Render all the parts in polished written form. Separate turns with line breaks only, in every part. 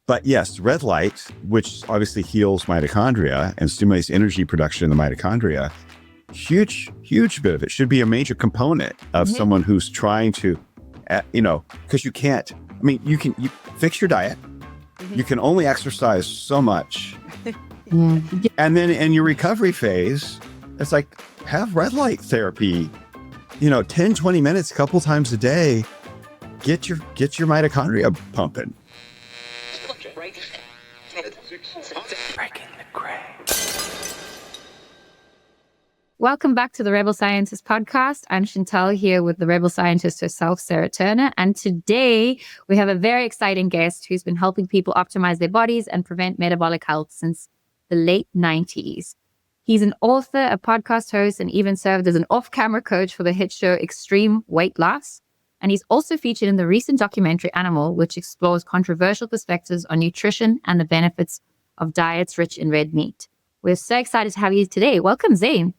But yes, red light, which obviously heals mitochondria and stimulates energy production in the mitochondria, huge bit of it should be a major component of someone who's trying to, because you can't, you fix your diet. You can only exercise so much. And then in your recovery phase, it's like, have red light therapy, 10, 20 minutes, a couple times a day, get your mitochondria pumping.
Breaking the gray.
Welcome back to the Rebel Scientist podcast. I'm Chantal here with the Rebel Scientist herself, Sarah Turner. And today we have a very exciting guest who's been helping people optimize their bodies and prevent metabolic health since the late 90s. He's an author, a podcast host, and even served as an off-camera coach for the hit show Extreme Weight Loss. And he's also featured in the recent documentary Animal, which explores controversial perspectives on nutrition and the benefits of diets rich in red meat. We're so excited to have you today. Welcome, Zane.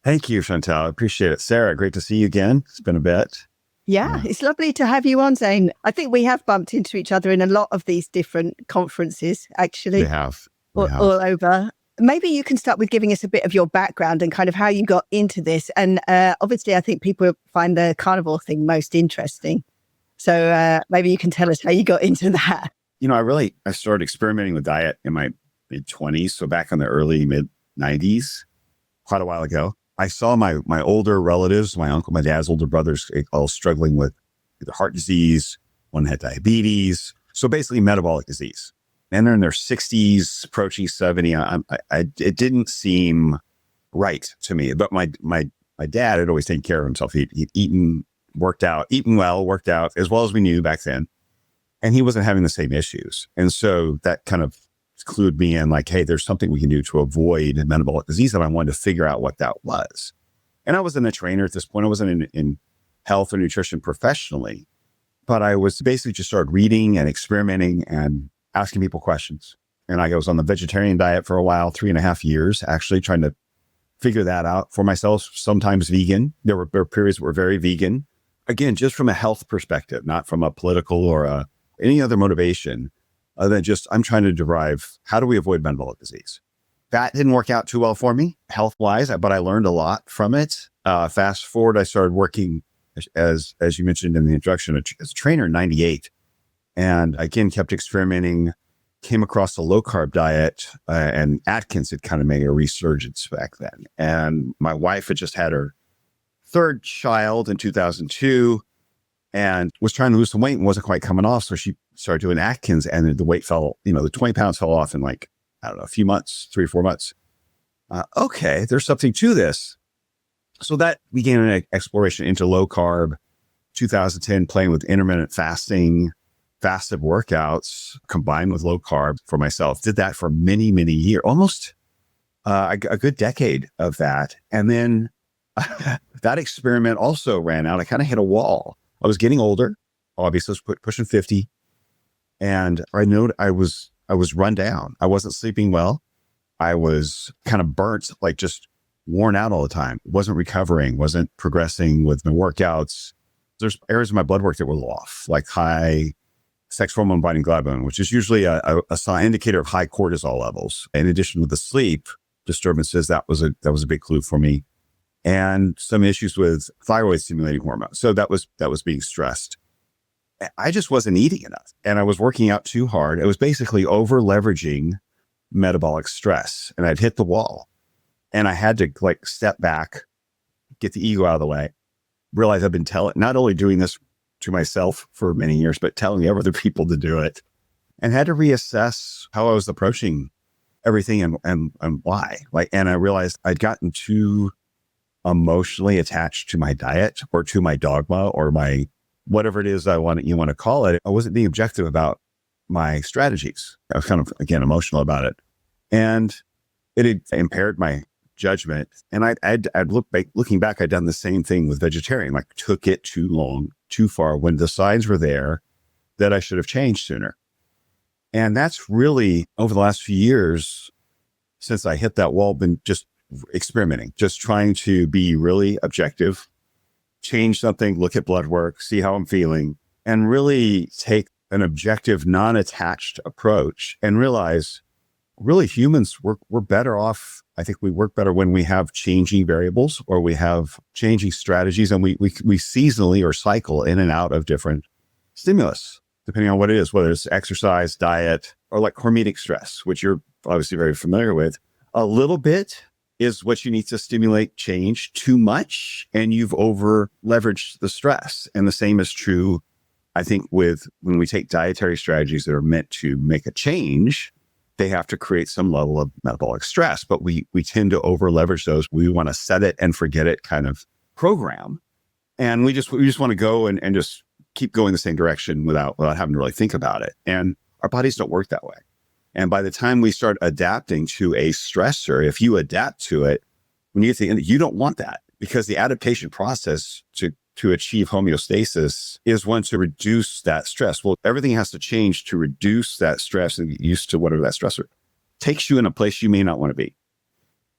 Thank you, Chantal. I appreciate it. Sarah, great to see you again. It's been a bit.
Yeah, it's lovely to have you on, Zane. I think we have bumped into each other in a lot of these different conferences, actually.
We have.
All over. Maybe you can start with giving us a bit of your background and kind of how you got into this. And obviously, I think people find the carnivore thing most interesting. So maybe you can tell us how you got into that.
I started experimenting with diet in my mid-20s. So back in the early mid-90s, quite a while ago. I saw my older relatives, my uncle, my dad's older brothers, all struggling with either heart disease. One had diabetes. So basically metabolic disease. And they're in their 60s, approaching 70. It didn't seem right to me. But my dad had always taken care of himself. He'd eaten well, worked out as well as we knew back then. And he wasn't having the same issues. And so that kind of clued me in like, hey, there's something we can do to avoid metabolic disease. And I wanted to figure out what that was. And I wasn't a trainer at this point. I wasn't in health or nutrition professionally, but I was basically just started reading and experimenting and asking people questions. And I was on the vegetarian diet for a while, 3.5 years, actually trying to figure that out for myself. Sometimes vegan. There were periods that were very vegan. Again, just from a health perspective, not from a political or any other motivation. Other than just, I'm trying to derive, how do we avoid metabolic disease? That didn't work out too well for me, health-wise, but I learned a lot from it. Fast forward, I started working, as you mentioned in the introduction, as a trainer in 98. And again, kept experimenting, came across the low-carb diet, and Atkins had kind of made a resurgence back then. And my wife had just had her third child in 2002 and was trying to lose some weight and wasn't quite coming off. So she started doing Atkins and the weight fell, the 20 pounds fell off in like, I don't know, a few months, 3 or 4 months. Okay, there's something to this. So that began an exploration into low carb, 2010, playing with intermittent fasting, fasted workouts combined with low carb for myself. Did that for many, many years, almost a good decade of that. And then that experiment also ran out. I kind of hit a wall. I was getting older, obviously I was pushing 50. And I know I was run down. I wasn't sleeping well. I was kind of burnt, like just worn out all the time. Wasn't recovering, wasn't progressing with my workouts. There's areas of my blood work that were off, like high sex hormone binding globulin, which is usually a sign indicator of high cortisol levels. In addition to the sleep disturbances, that was a big clue for me. And some issues with thyroid stimulating hormone. So that was being stressed. I just wasn't eating enough and I was working out too hard. It was basically over leveraging metabolic stress and I'd hit the wall and I had to like step back, get the ego out of the way, realize I've been not only doing this to myself for many years, but telling other people to do it and had to reassess how I was approaching everything and why. And I realized I'd gotten too emotionally attached to my diet or to my dogma or my whatever it is you want to call it. I wasn't being objective about my strategies. I was kind of, again, emotional about it. And it had impaired my judgment. And I'd looking back, I'd done the same thing with vegetarian, like took it too long, too far when the signs were there that I should have changed sooner. And that's really over the last few years since I hit that wall, been just experimenting, just trying to be really objective, change something, look at blood work, see how I'm feeling, and really take an objective, non-attached approach and realize really humans, we're better off. I think we work better when we have changing variables or we have changing strategies, and we seasonally or cycle in and out of different stimulus, depending on what it is, whether it's exercise, diet, or like hormetic stress, which you're obviously very familiar with. A little bit is what you need to stimulate change. Too much, and you've over leveraged the stress. And the same is true, I think, with when we take dietary strategies that are meant to make a change, they have to create some level of metabolic stress, but we tend to over leverage those. We want to set it and forget it kind of program. And we just want to go and just keep going the same direction without having to really think about it. And our bodies don't work that way. And by the time we start adapting to a stressor, if you adapt to it, when you get to the end, you don't want that, because the adaptation process to achieve homeostasis is one to reduce that stress. Well, everything has to change to reduce that stress and get used to whatever that stressor takes you in a place you may not want to be.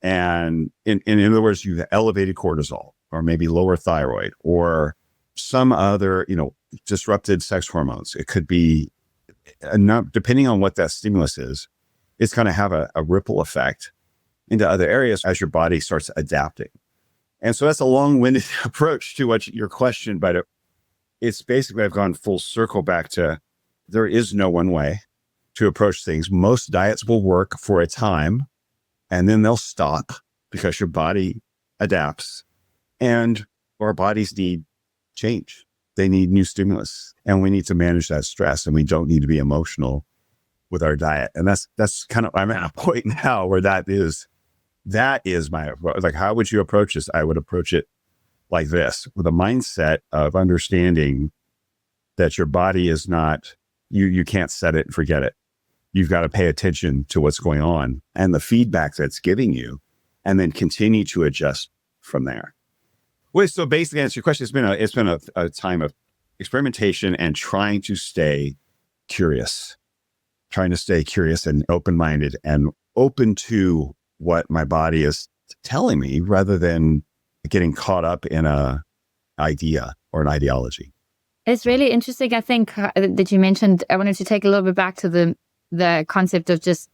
And in other words, you have elevated cortisol, or maybe lower thyroid, or some other, disrupted sex hormones. It could be enough, depending on what that stimulus is, it's going to have a ripple effect into other areas as your body starts adapting. And so that's a long-winded approach to what your question, but it's basically, I've gone full circle back to, there is no one way to approach things. Most diets will work for a time, and then they'll stop because your body adapts, and our bodies need change. They need new stimulus, and we need to manage that stress, and we don't need to be emotional with our diet. And that's kind of, I'm at a point now where that is my, like, how would you approach this? I would approach it like this, with a mindset of understanding that your body is not, you can't set it and forget it. You've got to pay attention to what's going on and the feedback that's giving you, and then continue to adjust from there. Well, so basically, to answer your question, it's been a time of experimentation and trying to stay curious and open-minded and open to what my body is telling me, rather than getting caught up in a idea or an ideology.
It's really interesting, I think, that you mentioned. I wanted to take a little bit back to the concept of just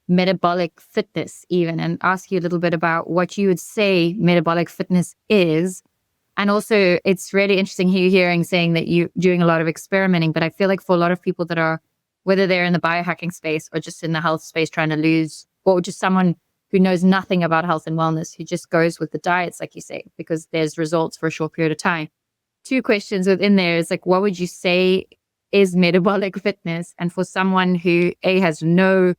metabolic fitness even, and ask you a little bit about what you would say metabolic fitness is. And also, it's really interesting saying that you're doing a lot of experimenting, but I feel like for a lot of people that are, whether they're in the biohacking space or just in the health space trying to lose, or just someone who knows nothing about health and wellness, who just goes with the diets, like you say, because there's results for a short period of time. 2 questions within there is like, what would you say is metabolic fitness? And for someone who has no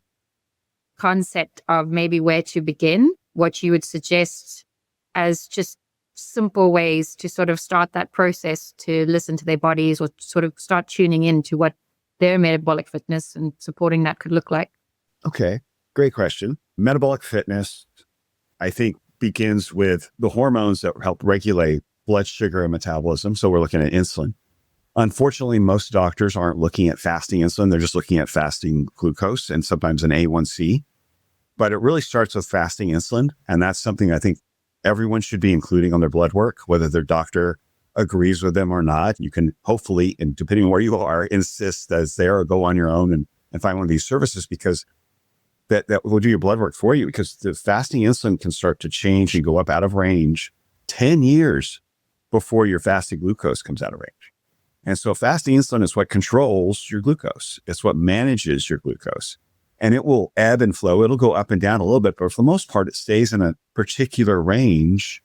concept of maybe where to begin, what you would suggest as just simple ways to sort of start that process, to listen to their bodies, or sort of start tuning into what their metabolic fitness and supporting that could look like?
Okay, great question. Metabolic fitness, I think, begins with the hormones that help regulate blood sugar and metabolism. So we're looking at insulin. Unfortunately, most doctors aren't looking at fasting insulin. They're just looking at fasting glucose and sometimes an A1C. But it really starts with fasting insulin. And that's something I think everyone should be including on their blood work, whether their doctor agrees with them or not. You can hopefully, and depending on where you are, insist that it's there, or go on your own and find one of these services, because that will do your blood work for you, because the fasting insulin can start to change and go up out of range 10 years before your fasting glucose comes out of range. And so fasting insulin is what controls your glucose. It's what manages your glucose. And it will ebb and flow. It'll go up and down a little bit, but for the most part, it stays in a particular range,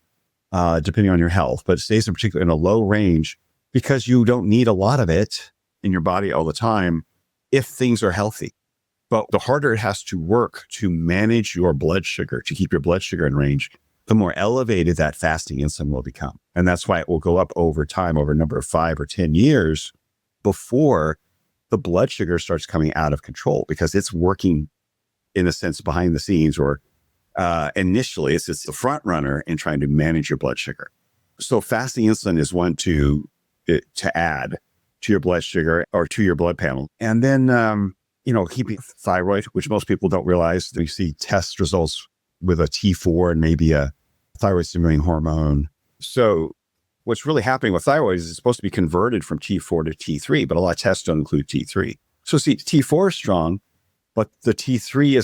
depending on your health, but it stays in a low range, because you don't need a lot of it in your body all the time if things are healthy. But the harder it has to work to manage your blood sugar, to keep your blood sugar in range, the more elevated that fasting insulin will become. And that's why it will go up over time, over a number of 5 or 10 years before the blood sugar starts coming out of control, because it's working, in a sense, behind the scenes, or initially it's the front runner in trying to manage your blood sugar. So fasting insulin is one to add to your blood sugar or to your blood panel. And then, keeping thyroid, which most people don't realize. You see test results with a T4 and maybe a thyroid stimulating hormone. So what's really happening with thyroid is it's supposed to be converted from T4 to T3, but a lot of tests don't include T3. So see, T4 is strong, but the T3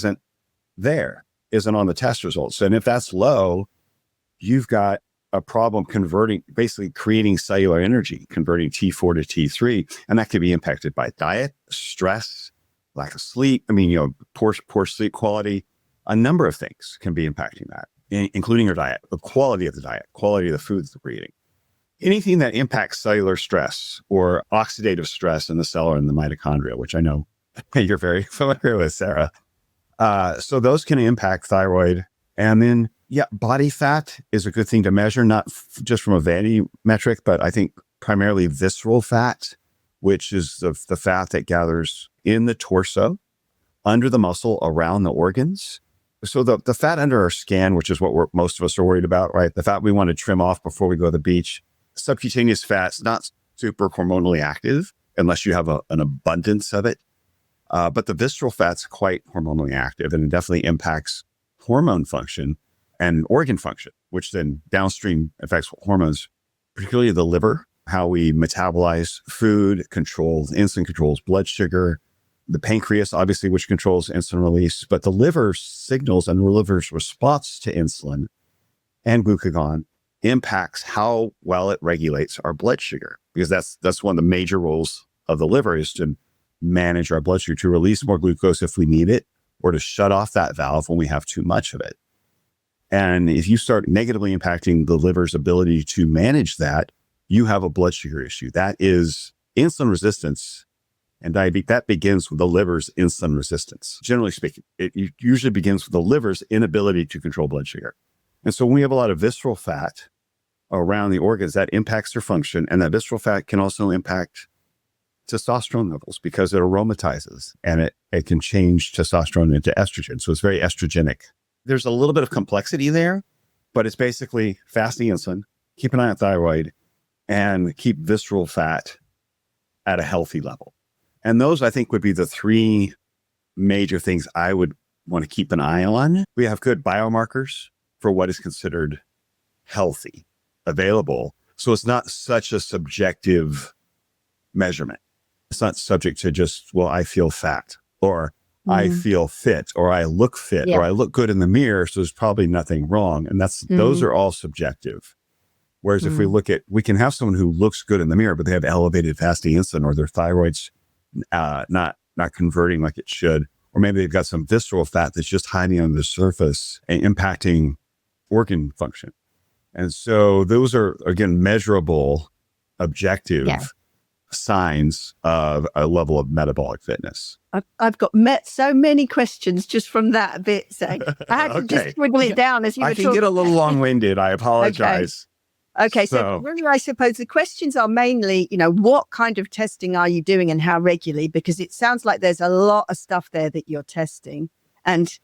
isn't on the test results. And if that's low, you've got a problem basically creating cellular energy, converting T4 to T3. And that can be impacted by diet, stress, lack of sleep. Poor sleep quality. A number of things can be impacting that, including your diet, the quality of the diet, quality of the foods that we're eating. Anything that impacts cellular stress or oxidative stress in the cell or in the mitochondria, which I know you're very familiar with, Sarah. So those can impact thyroid. And then, body fat is a good thing to measure, not just from a vanity metric, but I think primarily visceral fat, which is the fat that gathers in the torso, under the muscle, around the organs. So the fat under our skin, which is what most of us are worried about, right? The fat we want to trim off before we go to the beach. Subcutaneous fat's not super hormonally active unless you have an abundance of it. But the visceral fat's quite hormonally active, and it definitely impacts hormone function and organ function, which then downstream affects hormones, particularly the liver, how we metabolize food, insulin controls blood sugar, the pancreas, obviously, which controls insulin release, but the liver signals and the liver's response to insulin and glucagon impacts how well it regulates our blood sugar, because that's one of the major roles of the liver, is to manage our blood sugar, to release more glucose if we need it, or to shut off that valve when we have too much of it. And if you start negatively impacting the liver's ability to manage that, you have a blood sugar issue. That is insulin resistance and diabetes. That begins with the liver's insulin resistance. Generally speaking, it usually begins with the liver's inability to control blood sugar. And so when we have a lot of visceral fat around the organs, that impacts their function. And that visceral fat can also impact testosterone levels because it aromatizes and it can change testosterone into estrogen. So it's very estrogenic. There's a little bit of complexity there, but it's basically fasting insulin, keep an eye on thyroid, and keep visceral fat at a healthy level. And those, I think, would be the three major things I would want to keep an eye on. We have good biomarkers for what is considered healthy available. So it's not such a subjective measurement. It's not subject to just, well, I feel fat, or I feel fit, or I look fit, or I look good in the mirror, so there's probably nothing wrong. And those are all subjective. Whereas if we can have someone who looks good in the mirror, but they have elevated fasting insulin, or their thyroid's not converting like it should, or maybe they've got some visceral fat that's just hiding on the surface and impacting organ function. And so those are, again, measurable, objective signs of a level of metabolic fitness.
I've got so many questions just from that bit, Zane. I had to just scribble it down as you were talking.
I can get a little long-winded. I apologize.
Okay, so really, I suppose the questions are mainly, what kind of testing are you doing and how regularly? Because it sounds like there's a lot of stuff there that you're testing. And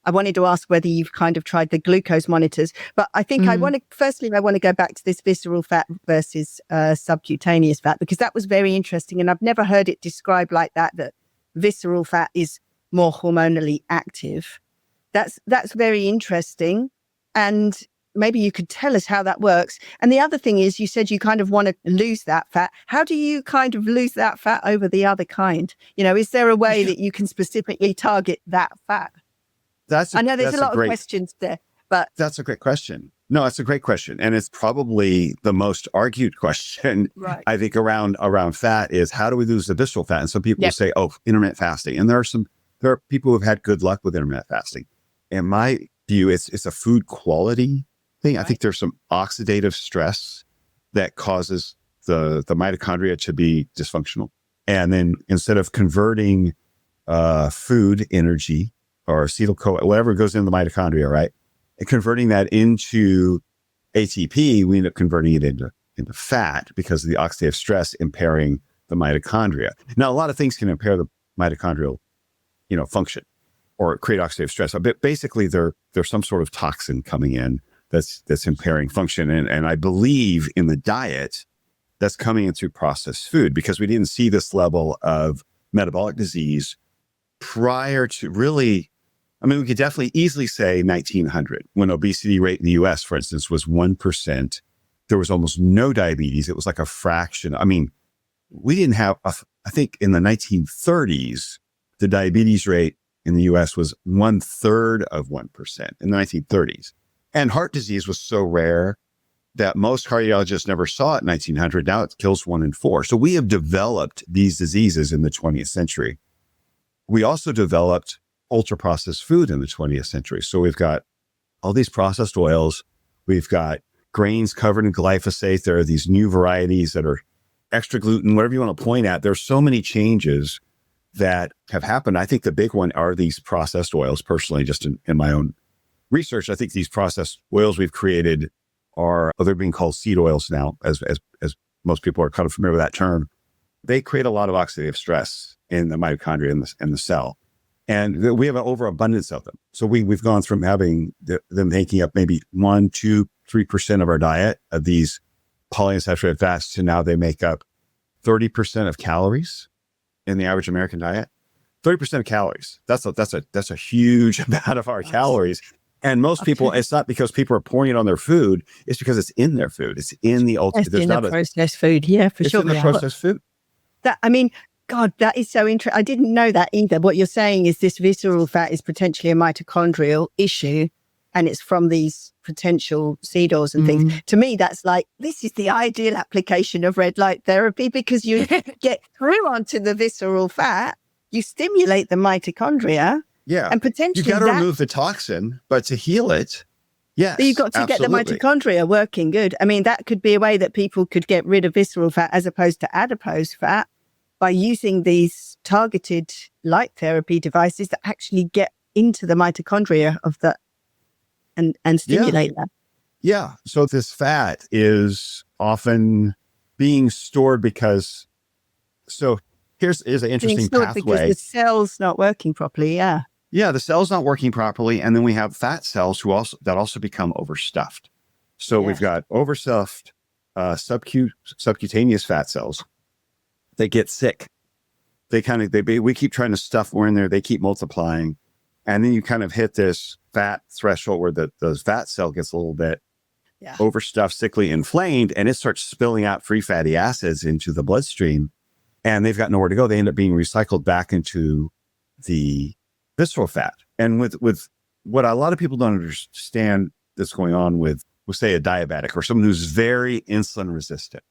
I wanted to ask whether you've kind of tried the glucose monitors. But I think I want to go back to this visceral fat versus subcutaneous fat, because that was very interesting. And I've never heard it described like that visceral fat is more hormonally active. That's very interesting. And maybe you could tell us how that works. And the other thing is, you said you kind of want to lose that fat. How do you kind of lose that fat over the other kind? Is there a way that you can specifically target that fat? I know there's a lot of questions there, but
that's a great question. No, it's a great question. And it's probably the most argued question,
right,
I think, around fat is, how do we lose the visceral fat? And some people will say, intermittent fasting. And there are people who have had good luck with intermittent fasting. In my view, it's a food quality thing. Right. I think there's some oxidative stress that causes the mitochondria to be dysfunctional. And then instead of converting food energy or acetyl-CoA, whatever goes in the mitochondria, right, and converting that into ATP, we end up converting it into fat because of the oxidative stress impairing the mitochondria. Now, a lot of things can impair the mitochondrial, function or create oxidative stress. But basically, there's some sort of toxin coming in that's impairing function. And I believe in the diet that's coming in through processed food, because we didn't see this level of metabolic disease prior to really, we could definitely easily say 1900, when obesity rate in the US, for instance, was 1% there was almost no diabetes. It was like a fraction. I mean, we didn't have, I think in the 1930s, the diabetes rate in the US was 1/3 of 1% in the 1930s. And heart disease was so rare that most cardiologists never saw it in 1900. Now it kills 1 in 4. So we have developed these diseases in the 20th century. We also developed ultra-processed food in the 20th century. So we've got all these processed oils. We've got grains covered in glyphosate. There are these new varieties that are extra gluten, whatever you want to point at. There's so many changes that have happened. I think the big one are these processed oils. Personally, just in my own research, I think these processed oils we've created they're being called seed oils now, as most people are kind of familiar with that term. They create a lot of oxidative stress in the mitochondria and the cell. And we have an overabundance of them. So we've gone from having them making up maybe 1, 2, 3% of our diet of these polyunsaturated fats to now they make up 30% of calories in the average American diet. 30% of calories. That's a huge amount of our calories. And most people, it's not because people are pouring it on their food. It's because it's in their food. It's in the
processed food. Yeah, for sure.
It's in the processed food.
God, that is so interesting. I didn't know that either. What you're saying is this visceral fat is potentially a mitochondrial issue, and it's from these potential seed oils and things. To me, that's like, this is the ideal application of red light therapy, because you get through onto the visceral fat, you stimulate the mitochondria.
Yeah.
And potentially
you got to remove the toxin, but to heal it, yes.
But you've got to get the mitochondria working good. I mean, that could be a way that people could get rid of visceral fat as opposed to adipose fat by using these targeted light therapy devices that actually get into the mitochondria of the and stimulate that.
Yeah. So this fat is often being stored because, so here's an interesting pathway.
Because the cell's not working properly. Yeah.
Yeah, the cell's not working properly. And then we have fat cells that also become overstuffed. So we've got overstuffed subcutaneous fat cells. They get sick. We keep trying to stuff more in there. They keep multiplying. And then you kind of hit this fat threshold where the fat cell gets a little bit overstuffed, sickly, inflamed, and it starts spilling out free fatty acids into the bloodstream. And they've got nowhere to go. They end up being recycled back into the visceral fat. And with what a lot of people don't understand that's going on with, we'll say, a diabetic or someone who's very insulin resistant,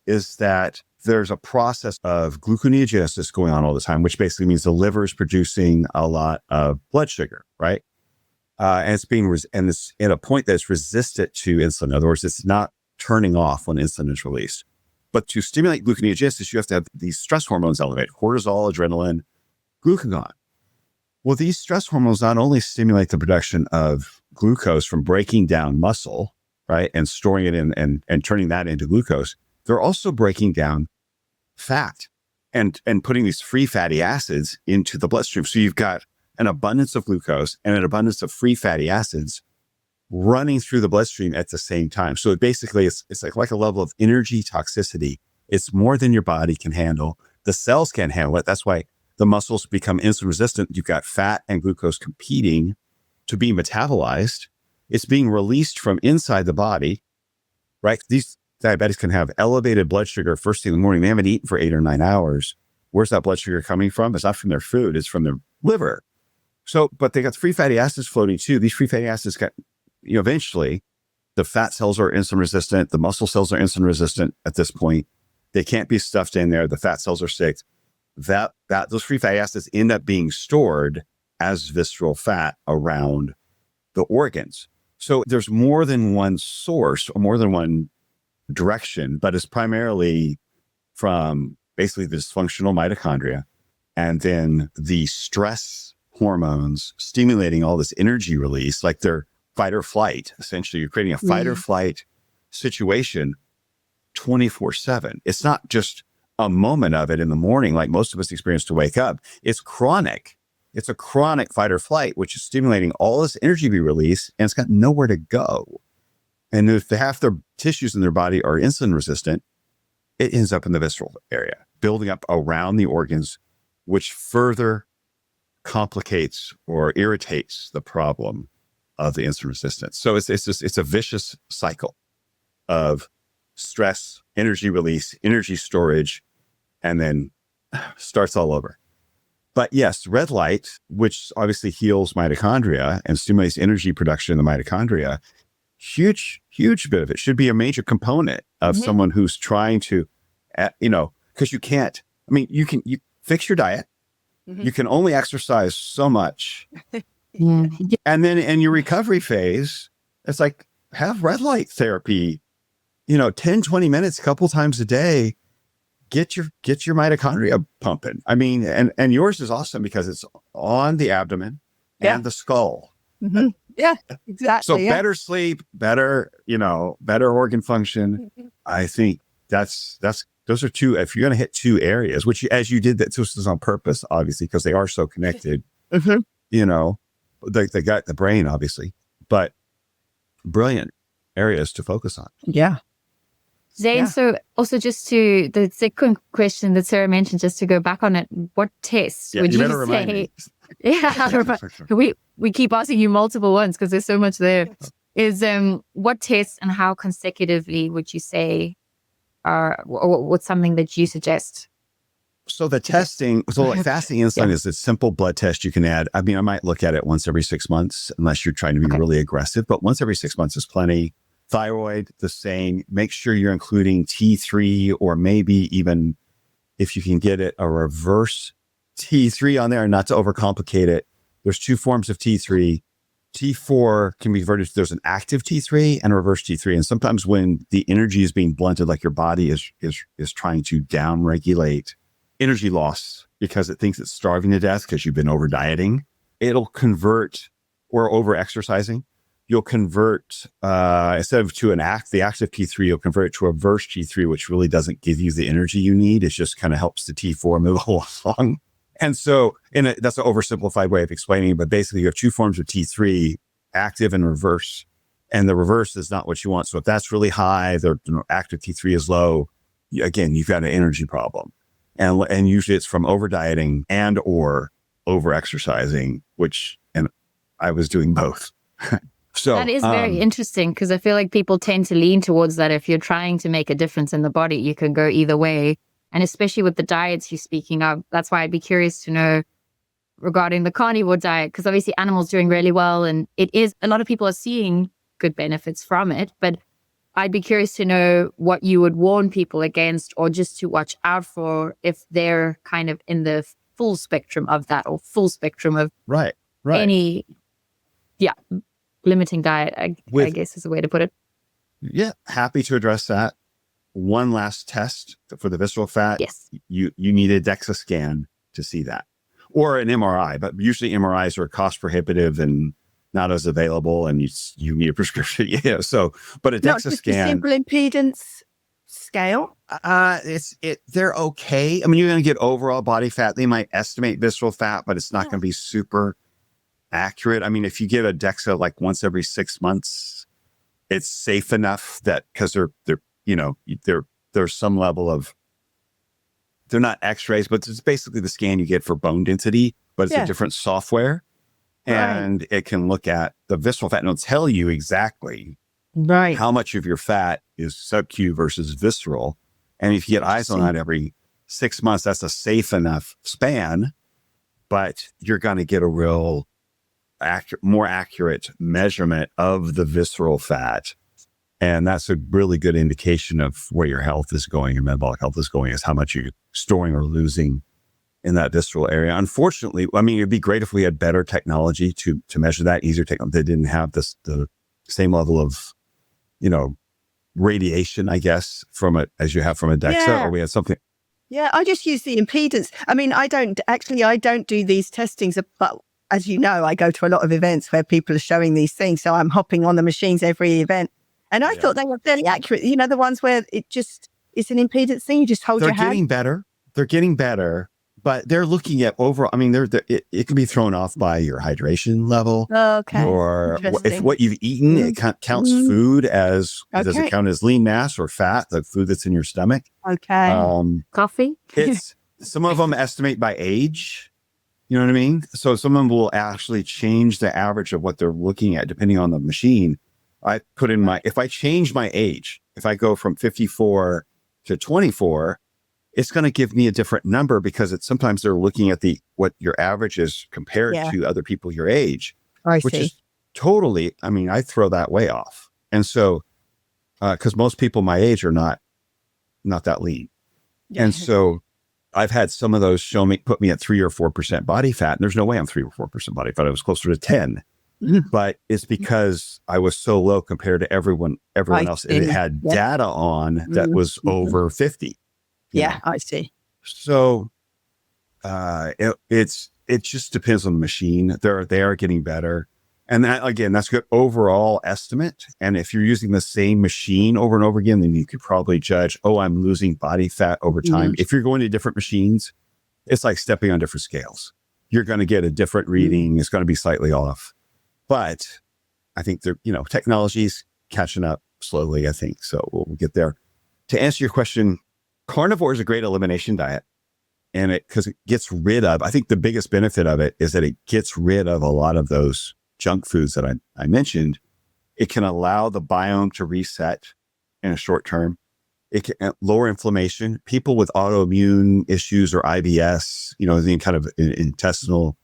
is that there's a process of gluconeogenesis going on all the time, which basically means the liver is producing a lot of blood sugar, right? And it's being it's at a point that's resistant to insulin. In other words, it's not turning off when insulin is released. But to stimulate gluconeogenesis, you have to have these stress hormones elevated: cortisol, adrenaline, glucagon. Well, these stress hormones not only stimulate the production of glucose from breaking down muscle, right, and storing it in and turning that into glucose, they're also breaking down fat and putting these free fatty acids into the bloodstream. So you've got an abundance of glucose and an abundance of free fatty acids running through the bloodstream at the same time. So it's like a level of energy toxicity. It's more than your body can handle. The cells can't handle it. That's why the muscles become insulin resistant. You've got fat and glucose competing to be metabolized. It's being released from inside the body, right? These diabetics can have elevated blood sugar first thing in the morning. They haven't eaten for 8 or 9 hours. Where's that blood sugar coming from? It's not from their food. It's from their liver. So, but they got free fatty acids floating too. These free fatty acids got, eventually the fat cells are insulin resistant. The muscle cells are insulin resistant at this point. They can't be stuffed in there. The fat cells are sick. Those free fatty acids end up being stored as visceral fat around the organs. So there's more than one source or more than one direction, but it's primarily from basically the dysfunctional mitochondria and then the stress hormones stimulating all this energy release, like they're fight or flight. Essentially, you're creating a fight or flight situation 24/7. It's not just a moment of it in the morning, like most of us experience to wake up. It's chronic. It's a chronic fight or flight, which is stimulating all this energy be released, and it's got nowhere to go. And if half their tissues in their body are insulin resistant, it ends up in the visceral area, building up around the organs, which further complicates or irritates the problem of the insulin resistance. So it's a vicious cycle of stress, energy release, energy storage, and then starts all over. But yes, red light, which obviously heals mitochondria and stimulates energy production in the mitochondria, huge bit of it should be a major component of someone who's trying to, because you can't, you fix your diet. You can only exercise so much. And then in your recovery phase, it's like, have red light therapy, 10, 20 minutes, a couple times a day, get your mitochondria pumping. And yours is awesome because it's on the abdomen and the skull.
Yeah, exactly.
So better sleep, better organ function. I think those are two, if you're going to hit two areas, which as you did, that this is on purpose, obviously, because they are so connected, the gut, the brain, obviously, but brilliant areas to focus on.
Yeah.
Zane, so also just to the second question that Sarah mentioned, just to go back on it, what tests would you
remind
say?
me.
Yeah, we keep asking you multiple ones because there's so much there. Is what tests and how consecutively would you say are, or what's something that you suggest?
So the testing, like fasting insulin is a simple blood test you can add. I might look at it once every 6 months, unless you're trying to be really aggressive, but once every 6 months is plenty. Thyroid, the same. Make sure you're including T3, or maybe even, if you can get it, a reverse T3 on there, not to overcomplicate it. There's two forms of T3. T4 can be converted. There's an active T3 and a reverse T3. And sometimes when the energy is being blunted, like your body is trying to down-regulate energy loss because it thinks it's starving to death because you've been over dieting, it'll convert, or over exercising. You'll convert, instead of to the active T3, you'll convert it to a reverse T3, which really doesn't give you the energy you need. It just kind of helps the T4 move along. And so that's an oversimplified way of explaining it, but basically you have two forms of T3, active and reverse. And the reverse is not what you want. So if that's really high, the active T3 is low, again, you've got an energy problem. And usually it's from over dieting and or over exercising, and I was doing both. So
that is very interesting, because I feel like people tend to lean towards that. If you're trying to make a difference in the body, you can go either way. And especially with the diets you're speaking of, that's why I'd be curious to know regarding the carnivore diet, because obviously animals doing really well, and a lot of people are seeing good benefits from it. But I'd be curious to know what you would warn people against, or just to watch out for if they're kind of in the full spectrum of that, or full spectrum of any, limiting diet, I guess is a way to put it.
Yeah, happy to address that. One last test for the visceral fat.
Yes.
You need a DEXA scan to see that, or an MRI, but usually MRIs are cost prohibitive and not as available, and you need a prescription. But a DEXA
Not just
scan.
a simple impedance scale.
They're okay. You're going to get overall body fat. They might estimate visceral fat, but it's not going to be super accurate. If you get a DEXA like once every 6 months, it's safe enough that, because there's some level of, they're not x-rays, but it's basically the scan you get for bone density, but it's a different software. And it can look at the visceral fat and it'll tell you exactly how much of your fat is sub-Q versus visceral. And if you get eyes on that every 6 months, that's a safe enough span, but you're going to get a real more accurate measurement of the visceral fat. And that's a really good indication of where your health is going, your metabolic health is going, is how much you're storing or losing in that visceral area. Unfortunately, it'd be great if we had better technology to measure that, easier technology. They didn't have the same level of, radiation, I guess, from it as you have from a DEXA, or we had something.
Yeah, I just use the impedance. I don't do these testings, but as you know, I go to a lot of events where people are showing these things. So I'm hopping on the machines every event. And I thought they were fairly accurate. The ones where it's an impedance thing. You just hold your hand.
They're getting better, but they're looking at overall. It can be thrown off by your hydration level.
Okay.
Or if what you've eaten, it counts food as, does it count as lean mass or fat, the food that's in your stomach?
Okay.
Coffee?
Some of them estimate by age. You know what I mean? So some of them will actually change the average of what they're looking at depending on the machine. I put in if I change my age, if I go from 54 to 24, it's going to give me a different number because sometimes they're looking at what your average is compared to other people your age, which is totally, I mean, I throw that way off. And so, because most people my age are not that lean. Yeah. And so I've had some of those put me at 3 or 4% body fat. And there's no way I'm 3 or 4% body fat. I was closer to 10. But it's because I was so low compared to everyone else. It had data on that was over 50.
Yeah, I see.
So it just depends on the machine. They are getting better. And that, again, that's good overall estimate. And if you're using the same machine over and over again, then you could probably judge, I'm losing body fat over time. If you're going to different machines, it's like stepping on different scales. You're going to get a different reading. It's going to be slightly off. But I think technology's catching up slowly, I think. So we'll get there. To answer your question, carnivore is a great elimination diet. And because it gets rid of, I think the biggest benefit of it is that it gets rid of a lot of those junk foods that I mentioned. It can allow the biome to reset in a short term. It can lower inflammation. People with autoimmune issues or IBS, any kind of intestinal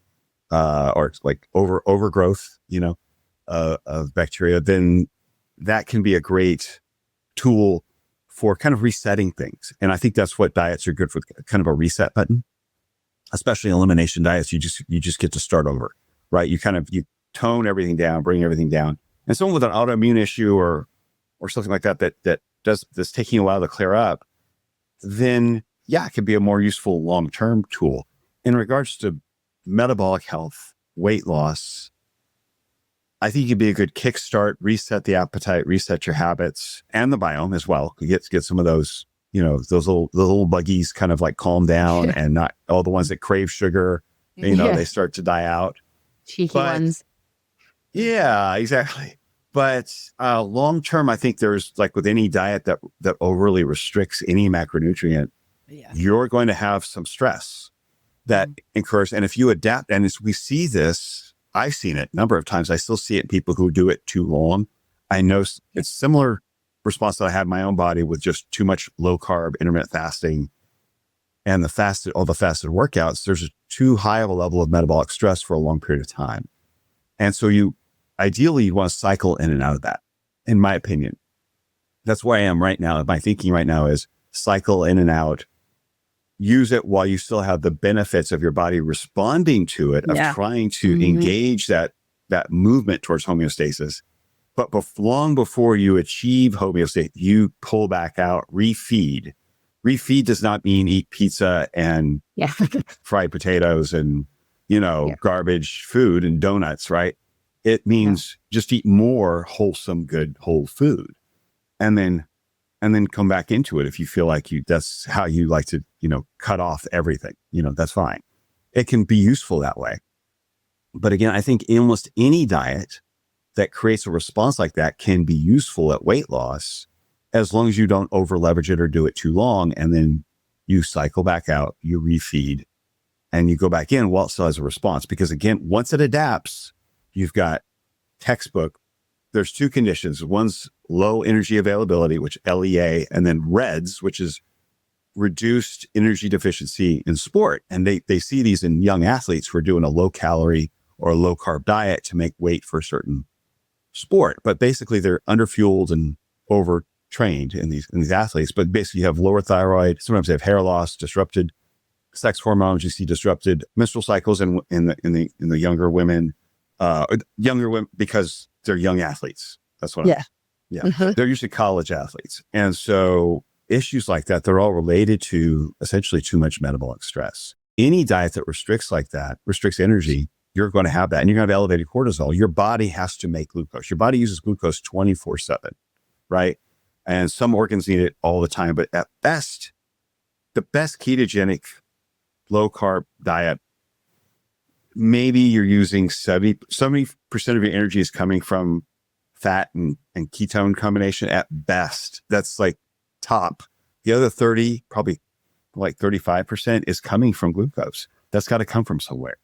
or like overgrowth, of bacteria, then that can be a great tool for kind of resetting things. And I think that's what diets are good for, kind of a reset button, especially elimination diets. You just get to start over, right? You tone everything down, bring everything down. And someone with an autoimmune issue or something like that's taking a while to clear up, then it can be a more useful long-term tool. In regards to metabolic health, weight loss, I think it could be a good kickstart, reset the appetite, reset your habits and the biome as well. You get some of those, those little buggies kind of like calm down and not all the ones that crave sugar, they start to die out.
Cheeky ones.
Yeah, exactly. But long-term, I think there's, like with any diet that overly restricts any macronutrient, you're going to have some stress that occurs. And if you adapt, and as we see this, I've seen it a number of times. I still see it in people who do it too long. I know it's similar response that I had in my own body with just too much low carb, intermittent fasting, and all the fasted workouts. There's too high of a level of metabolic stress for a long period of time. And so ideally you want to cycle in and out of that, in my opinion. That's where I am right now. My thinking right now is cycle in and out. Use it while you still have the benefits of your body responding to it, of trying to engage that movement towards homeostasis. But long before you achieve homeostasis, you pull back out, refeed. Refeed does not mean eat pizza and fried potatoes and, garbage food and donuts, right? It means just eat more wholesome, good, whole food. And then come back into it if you feel like that's how you like to, cut off everything, that's fine. It can be useful that way. But again, I think almost any diet that creates a response like that can be useful at weight loss, as long as you don't over leverage it or do it too long. And then you cycle back out, you refeed, and you go back in while it still has a response. Because again, once it adapts, you've got textbook. There's two conditions. One's low energy availability, which LEA, and then REDS, which is reduced energy deficiency in sport. And they see these in young athletes who are doing a low calorie or a low carb diet to make weight for a certain sport. But basically they're underfueled and overtrained in these athletes. But basically you have lower thyroid. Sometimes they have hair loss, disrupted sex hormones. You see disrupted menstrual cycles in the younger women, because they're young athletes. That's what they're usually college athletes. And so issues like that, they're all related to essentially too much metabolic stress. Any diet that restricts like that, restricts energy, you're going to have that. And you're going to have elevated cortisol. Your body has to make glucose. Your body uses glucose 24/7, right? And some organs need it all the time. But at best, the best ketogenic low carb diet, maybe you're using 70% of your energy is coming from fat and ketone combination at best. That's like top. The other 30, probably like 35% is coming from glucose. That's got to come from somewhere.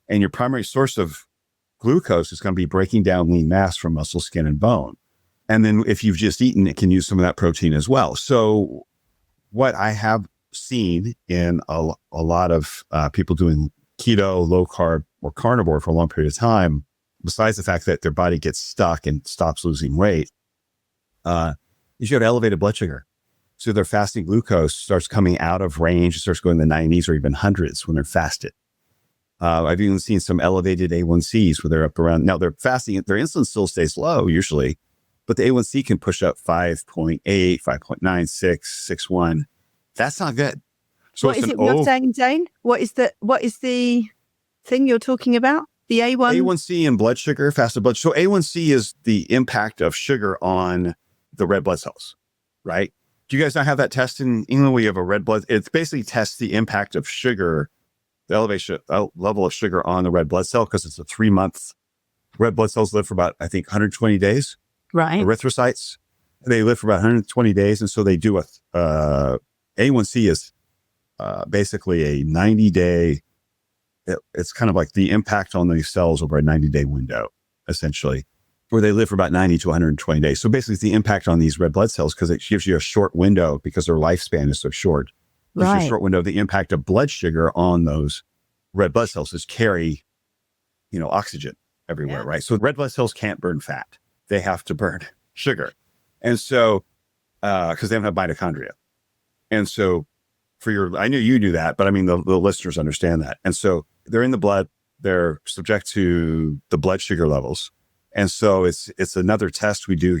And your primary source of glucose is going to be breaking down lean mass from muscle, skin, and bone. And then if you've just eaten, it can use some of that protein as well. So what I have seen in a lot of people doing keto, low carb, or carnivore for a long period of time, besides the fact that their body gets stuck and stops losing weight, is you have elevated blood sugar. So their fasting glucose starts coming out of range. It starts going in the 90s or even hundreds when they're fasted. I've even seen some elevated A1Cs where they're up around, now they're fasting, their insulin still stays low usually, but the A1C can push up 5.8, 5.9, 6, 6.1. That's not good. So
what is it you're saying, Zane? What is the thing you're talking about? The A1?
A1C and blood sugar, fasted blood. So A1C is the impact of sugar on the red blood cells, right? Do you guys not have that test in England where you have a red blood? It basically tests the impact of sugar, the elevation level of sugar on the red blood cell, because it's a 3-month. Red blood cells live for about, I think, 120 days.
Right.
Erythrocytes, they live for about 120 days. And so they do A1C is basically a 90-day, it's kind of like the impact on these cells over a 90-day window, essentially, where they live for about 90 to 120 days. So basically it's the impact on these red blood cells, because it gives you a short window because their lifespan is so short. Gives you a short window of the impact of blood sugar on those red blood cells is carry, oxygen everywhere, right? So red blood cells can't burn fat. They have to burn sugar. And so, because they don't have mitochondria. And so I knew you knew that, but I mean, the listeners understand that. And so they're in the blood, they're subject to the blood sugar levels. And so it's another test we do.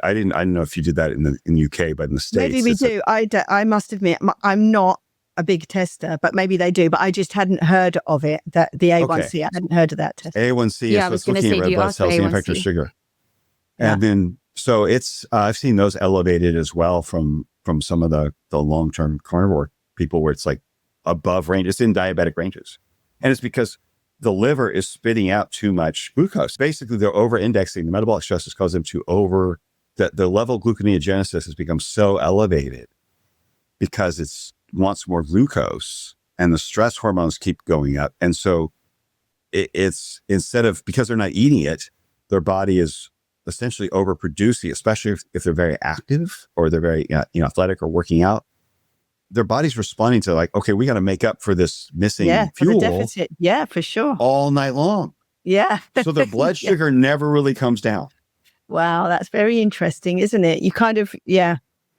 I didn't know if you did that in the UK, but in the States.
Maybe we do. I must admit, I'm not a big tester, but maybe they do. But I just hadn't heard of it, that the A1C. Okay. I hadn't heard of that test.
A1C is what's looking at red blood cells, the impact of sugar. Yeah. And then, so I've seen those elevated as well from some of the long-term carnivore people where it's like above range. It's in diabetic ranges. And it's because the liver is spitting out too much glucose. Basically, they're over-indexing. The metabolic stress has caused them to the level of gluconeogenesis has become so elevated because it wants more glucose and the stress hormones keep going up. And so it's because they're not eating it, their body is essentially overproducing, especially if they're very active or they're very athletic or working out. Their body's responding to like, okay, we got to make up for this missing fuel.
For the deficit. Yeah, for sure.
All night long.
Yeah.
So their blood sugar never really comes down.
Wow, that's very interesting, isn't it? You kind of,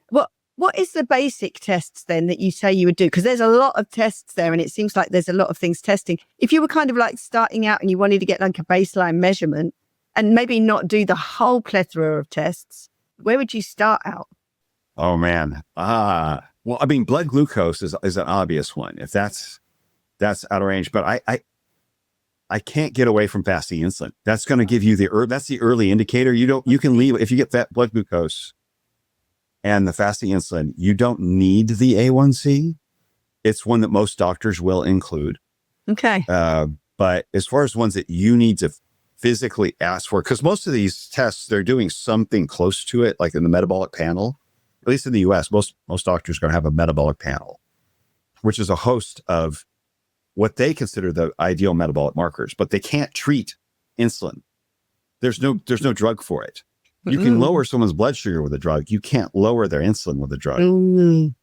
What is the basic tests then that you say you would do? Because there's a lot of tests there and it seems like there's a lot of things testing. If you were kind of like starting out and you wanted to get like a baseline measurement and maybe not do the whole plethora of tests, where would you start out?
Oh, man. Well, I mean, blood glucose is an obvious one. If that's out of range, but I can't get away from fasting insulin. That's going to give you that's the early indicator. You can leave if you get that blood glucose and the fasting insulin, you don't need the A1C. It's one that most doctors will include.
Okay.
But as far as ones that you need to physically ask for, because most of these tests, they're doing something close to it, like in the metabolic panel. At least in the US, most doctors are going to have a metabolic panel, which is a host of what they consider the ideal metabolic markers, but they can't treat insulin. There's no drug for it. You can lower someone's blood sugar with a drug. You can't lower their insulin with a drug.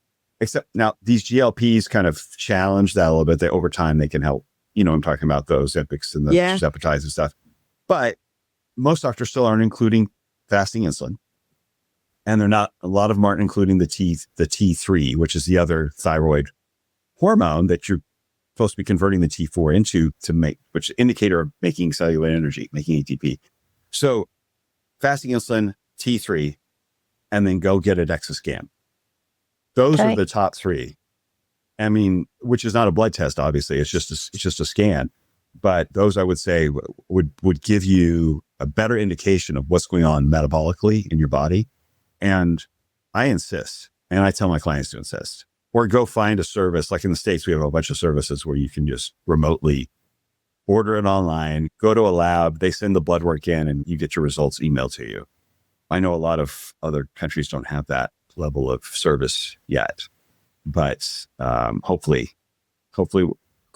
Except now these GLPs kind of challenge that a little bit. Over time, they can help. I'm talking about those Epics and the Sepetides and stuff. But most doctors still aren't including fasting insulin. And a lot of them aren't including the T3, which is the other thyroid hormone that you're supposed to be converting the T4 into which indicator of making cellular energy, making ATP. So fasting insulin, T3, and then go get a DEXA scan. Those are the top three. I mean, which is not a blood test, obviously. It's just a scan. But those I would say would give you a better indication of what's going on metabolically in your body. And I insist, and I tell my clients to insist, or go find a service. Like in the States, we have a bunch of services where you can just remotely order it online, go to a lab, they send the blood work in, and you get your results emailed to you. I know a lot of other countries don't have that level of service yet, but hopefully,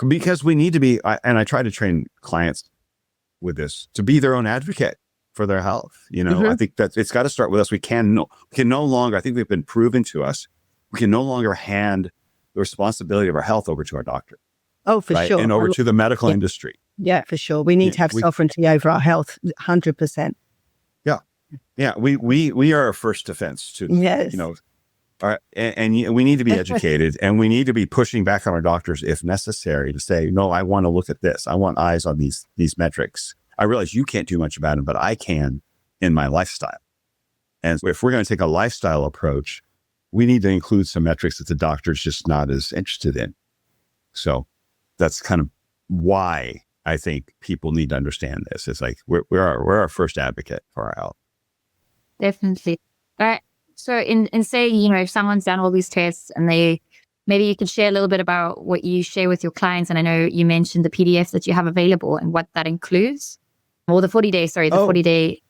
because we need to be, and I try to train clients with this, to be their own advocate. for their health. I think that it's got to start with us. We can no longer, I think we've been proven to us, we can no longer hand the responsibility of our health over to our doctor.
Oh, for sure.
And over to the medical industry.
Yeah, for sure. We need to have sovereignty over our health, 100%.
Yeah. We are our first defense to,
yes.
And we need to be educated and we need to be pushing back on our doctors if necessary to say, no, I want to look at this. I want eyes on these metrics. I realize you can't do much about them, but I can in my lifestyle. And if we're going to take a lifestyle approach, we need to include some metrics that the doctor's just not as interested in. So that's kind of why I think people need to understand this. It's like we're our first advocate for our health.
Definitely. All right. So in say, if someone's done all these tests and maybe you could share a little bit about what you share with your clients. And I know you mentioned the PDFs that you have available and what that includes. Or the 40-day, the 40-day,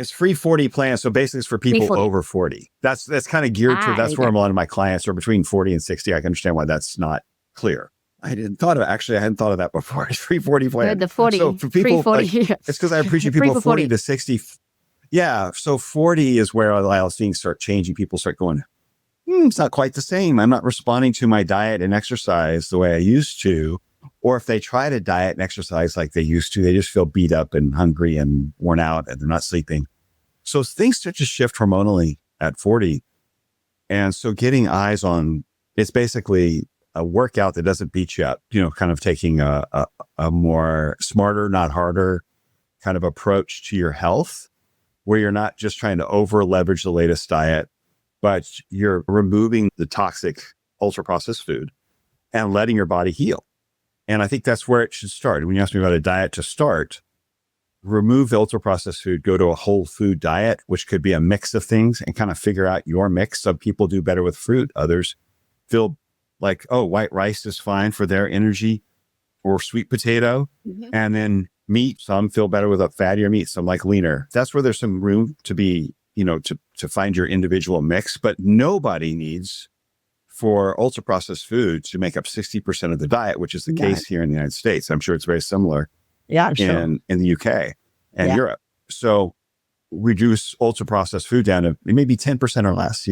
it's free 40 plan. So basically it's for people over 40. That's kind of geared to, that's where a lot of my clients are between 40 and 60. I can understand why that's not clear. I hadn't thought of that before. It's free 40 plan.
The 40,
so for people,
40,
it's because I appreciate people 40 to 60. Yeah. So 40 is where I'll see start changing. People start going, it's not quite the same. I'm not responding to my diet and exercise the way I used to. Or if they try to diet and exercise like they used to, they just feel beat up and hungry and worn out and they're not sleeping. So things start to shift hormonally at 40. And so getting eyes on, it's basically a workout that doesn't beat you up, kind of taking a more smarter, not harder kind of approach to your health, where you're not just trying to over leverage the latest diet, but you're removing the toxic ultra processed food and letting your body heal. And I think that's where it should start. When you ask me about a diet to start, remove the ultra processed food, go to a whole food diet, which could be a mix of things, and kind of figure out your mix. Some people do better with fruit. Others feel like, white rice is fine for their energy, or sweet potato. Mm-hmm. And then meat, some feel better with a fattier meat, some like leaner. That's where there's some room to be, to find your individual mix. But nobody needs for ultra processed foods to make up 60% of the diet, which is the case here in the United States. I'm sure it's very similar in the UK and Europe. So reduce ultra processed food down to maybe 10% or less,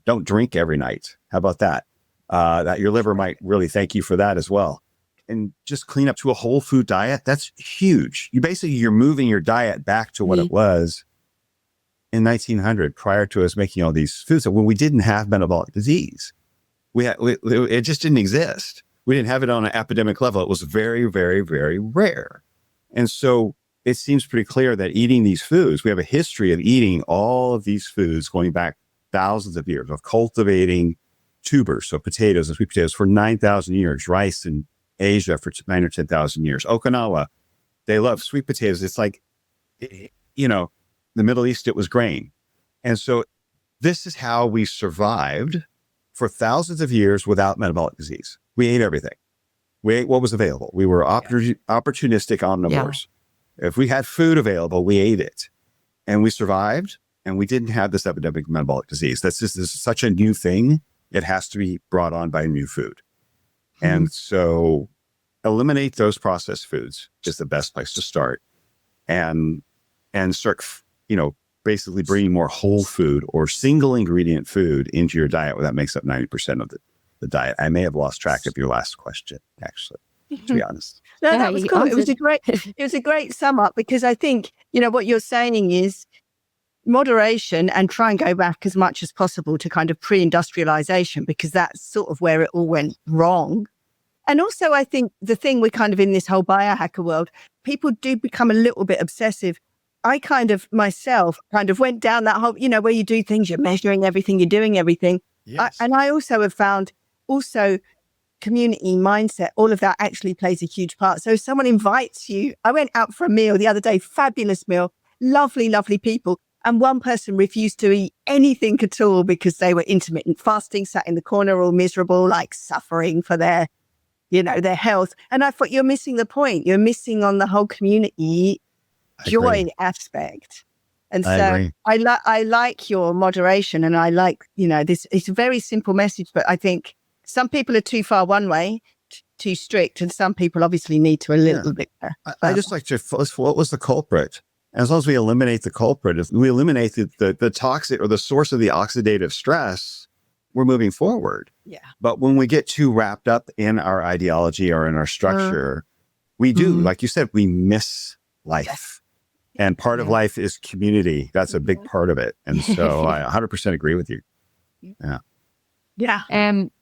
don't drink every night. How about that? That your liver might really thank you for that as well. And just clean up to a whole food diet. That's huge. You're moving your diet back to what it was in 1900 prior to us making all these foods. So when we didn't have metabolic disease, it just didn't exist. We didn't have it on an epidemic level. It was very, very, very rare. And so it seems pretty clear that eating these foods, we have a history of eating all of these foods going back thousands of years, of cultivating tubers, so potatoes and sweet potatoes, for 9,000 years, rice in Asia for 9 or 10,000 years. Okinawa, they love sweet potatoes. It's like, the Middle East, it was grain. And so this is how we survived for thousands of years without metabolic disease. We ate everything. We ate what was available. We were opportunistic omnivores. Yeah. If we had food available, we ate it. And we survived, and we didn't have this epidemic of metabolic disease. This is such a new thing. It has to be brought on by new food. Mm-hmm. And so eliminate those processed foods is the best place to start. And start, basically bringing more whole food or single ingredient food into your diet, where that makes up 90% of the diet. I may have lost track of your last question, actually, to be honest.
No, that was cool. It was a great sum up, because I think, what you're saying is moderation, and try and go back as much as possible to kind of pre-industrialization, because that's sort of where it all went wrong. And also, I think the thing we're kind of in this whole biohacker world, people do become a little bit obsessive. I myself went down that whole, where you do things, you're measuring everything, you're doing everything. Yes. And I also have found community mindset, all of that actually plays a huge part. So if someone invites you, I went out for a meal the other day, fabulous meal, lovely, lovely people. And one person refused to eat anything at all because they were intermittent fasting, sat in the corner all miserable, like suffering for their health. And I thought, you're missing the point. You're missing on the whole community joy aspect. And so I like your moderation, and I like, this, it's a very simple message, but I think some people are too far one way too strict, and some people obviously need to a little bit.
I just like to, what was the culprit? As long as we eliminate the culprit, if we eliminate the toxic or the source of the oxidative stress, we're moving forward.
Yeah.
But when we get too wrapped up in our ideology or in our structure, we do, like you said, we miss life. Yes. And part of life is community. That's a big part of it. And so I 100% agree with you. Yeah.
Yeah.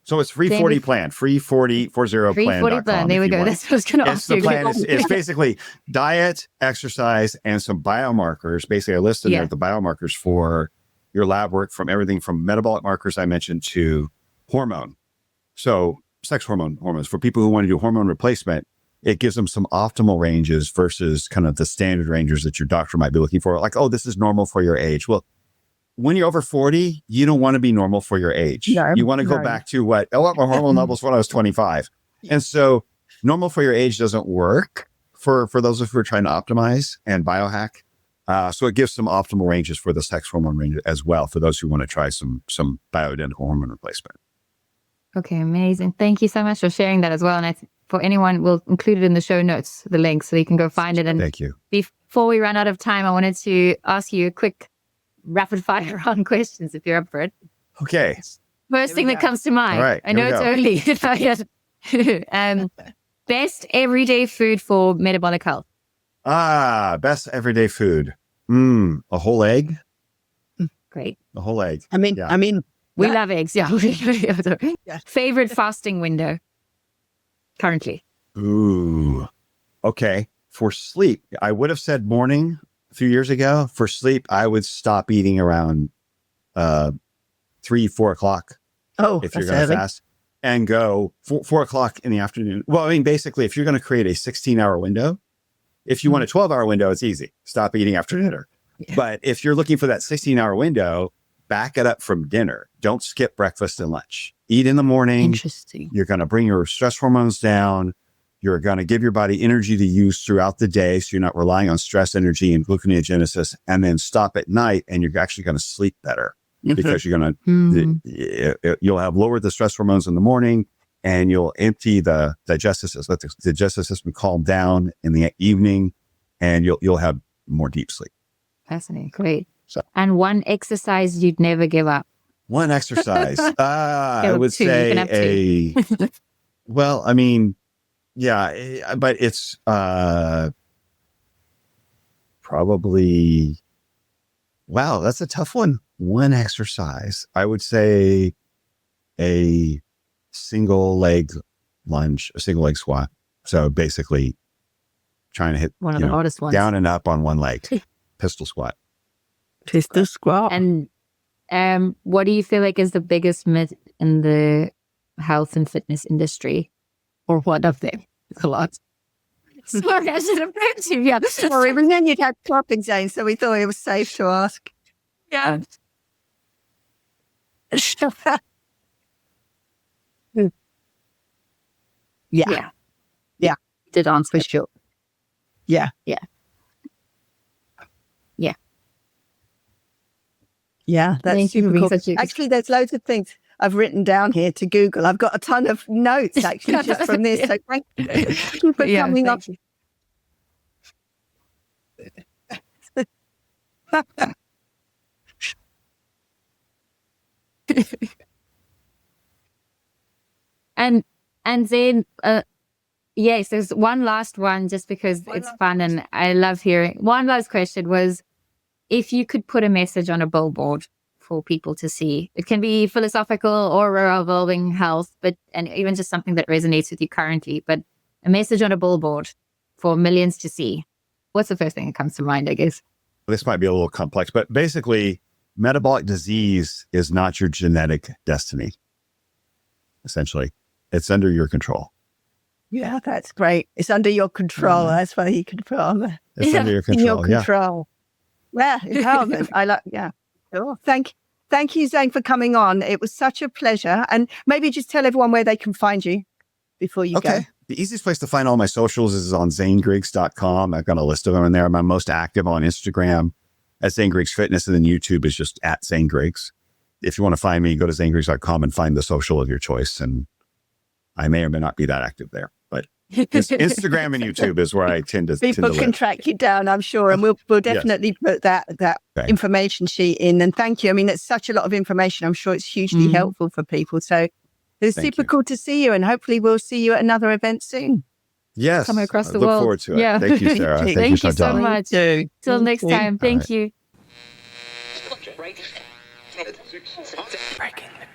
So it's free 40 plan, free 40 plan.
Free 40 plan. There we go. That's what I was going to ask you.
The plan it's basically diet, exercise, and some biomarkers. Basically, I listed there the biomarkers for your lab work, from everything from metabolic markers I mentioned to hormone. So sex hormones for people who want to do hormone replacement. It gives them some optimal ranges versus kind of the standard ranges that your doctor might be looking for. Like, oh, this is normal for your age. Well, when you're over 40, you don't want to be normal for your age. No, you want to go back to what my hormone levels when I was 25. And so normal for your age doesn't work for those of you who are trying to optimize and biohack. So it gives some optimal ranges for the sex hormone range as well, for those who want to try some bioidentical hormone replacement.
Okay, amazing. Thank you so much for sharing that as well. And for anyone, we'll include it in the show notes, the link, so you can go find it. And
thank you.
Before we run out of time, I wanted to ask you a quick rapid fire round questions if you're up for it.
Okay.
First thing that comes to mind.
All right,
I know it's early. Best everyday food for metabolic health.
Best everyday food. A whole egg.
Great.
A whole egg.
I mean,
we love eggs. Yeah. Favorite fasting window currently.
Ooh. Okay. For sleep, I would have said morning a few years ago. For sleep, I would stop eating around 3-4 o'clock.
Oh,
if you're going to fast, and go 4 o'clock in the afternoon. Well, I mean, basically, if you're going to create a 16-hour window, if you want a 12-hour window, it's easy. Stop eating after dinner. Yeah. But if you're looking for that 16-hour window, back it up from dinner. Don't skip breakfast and lunch. Eat in the morning.
Interesting.
You're going to bring your stress hormones down. You're going to give your body energy to use throughout the day, so you're not relying on stress energy and gluconeogenesis, and then stop at night, and you're actually going to sleep better because you're going to, you'll have lowered the stress hormones in the morning, and you'll empty the digestive system, let the digestive system calm down in the evening, and you'll have more deep sleep.
Fascinating. Great. So, and one exercise you'd never give up.
One exercise. I would say well, I mean, yeah, but it's probably, wow, that's a tough one. One exercise. I would say a single leg lunge, a single leg squat. So basically trying to hit
one of the hardest ones.
Down and up on one leg. Pistol squat.
Pistol squat.
And what do you feel like is the biggest myth in the health and fitness industry?
Or one of them? It's a lot.
Sorry, I should have heard you. Yeah.
Sorry, but then you'd have clapping, Zane, so we thought it was safe to ask.
Yeah.
Yeah.
Did answer
for sure. Yeah.
Yeah.
Yeah. Yeah, that's super cool. Actually, there's loads of things I've written down here to Google. I've got a ton of notes actually just from this. So thank you for coming up.
And Zane, yes, there's one last one just because it's fun and I love hearing. One last question was, if you could put a message on a billboard for people to see, it can be philosophical or revolving health, and even just something that resonates with you currently, but a message on a billboard for millions to see. What's the first thing that comes to mind, I guess?
This might be a little complex, but basically metabolic disease is not your genetic destiny. Essentially, it's under your control.
Yeah, that's great. It's under your control. That's why you control it.
It's under your control.
In your control. Yeah, empowerment. I like. Yeah. Cool. Thank you, Zane, for coming on. It was such a pleasure. And maybe just tell everyone where they can find you before you go.
The easiest place to find all my socials is on zanegriggs.com. I've got a list of them in there. I'm most active on Instagram at Zane Griggs Fitness, and then YouTube is just at Zane Griggs. If you want to find me, go to zanegriggs.com and find the social of your choice. And I may or may not be that active there, but Instagram and YouTube is where I tend to
People can
live.
track you down, I'm sure, and we'll definitely put that
Okay.
information sheet in. And thank you. I mean, it's such a lot of information. I'm sure it's hugely helpful for people. So it's
Thank
super
you.
cool to see you, and hopefully we'll see you at another event soon.
Yes.
Coming across
I
the
look
world.
forward to it.
Yeah.
Thank you, Sarah.
Thank
Thank you so
Chantal.
much.
Too.
Till next time. Thank
right.
you.
Breaking the